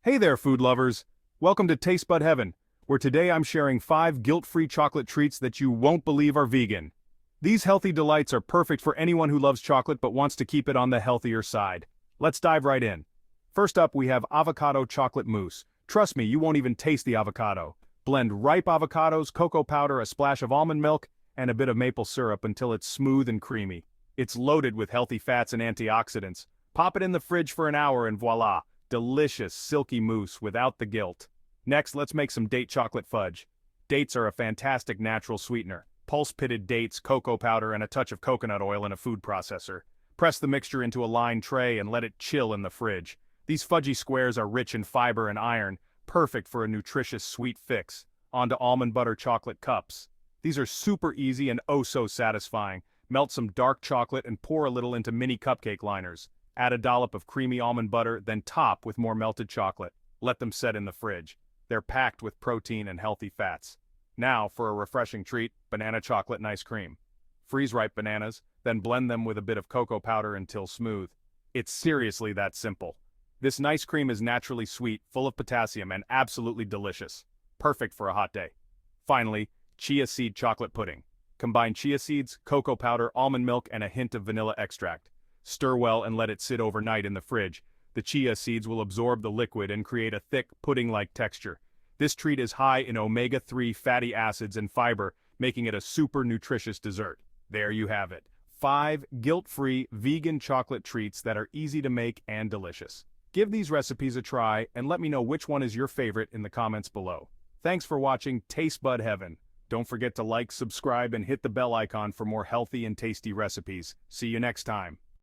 Hey there, food lovers! Welcome to Tastebud Heaven, where today I'm sharing 5 guilt-free chocolate treats that you won't believe are vegan. These healthy delights are perfect for anyone who loves chocolate but wants to keep it on the healthier side. Let's dive right in. First up, we have Avocado Chocolate Mousse. Trust me, you won't even taste the avocado. Blend ripe avocados, cocoa powder, a splash of almond milk, and a bit of maple syrup until it's smooth and creamy. It's loaded with healthy fats and antioxidants. Pop it in the fridge for an hour and voila! Delicious, silky mousse without the guilt. Next, let's make some date chocolate fudge. Dates are a fantastic natural sweetener. Pulse-pitted dates, cocoa powder, and a touch of coconut oil in a food processor. Press the mixture into a lined tray and let it chill in the fridge. These fudgy squares are rich in fiber and iron, perfect for a nutritious sweet fix. On to Almond Butter Chocolate Cups. These are super easy and oh so satisfying. Melt some dark chocolate and pour a little into mini cupcake liners. Add a dollop of creamy almond butter, then top with more melted chocolate. Let them set in the fridge. They're packed with protein and healthy fats. Now, for a refreshing treat, banana chocolate and ice cream. Freeze ripe bananas, then blend them with a bit of cocoa powder until smooth. It's seriously that simple. This nice cream is naturally sweet, full of potassium, and absolutely delicious. Perfect for a hot day. Finally, Chia Seed Chocolate Pudding. Combine chia seeds, cocoa powder, almond milk, and a hint of vanilla extract. Stir well and let it sit overnight in the fridge. The chia seeds will absorb the liquid and create a thick, pudding-like texture. This treat is high in omega-3 fatty acids and fiber, making it a super nutritious dessert. There you have it. 5 guilt-free vegan chocolate treats that are easy to make and delicious. Give these recipes a try and let me know which one is your favorite in the comments below. Thanks for watching Tastebud Heaven. Don't forget to like, subscribe, and hit the bell icon for more healthy and tasty recipes. See you next time.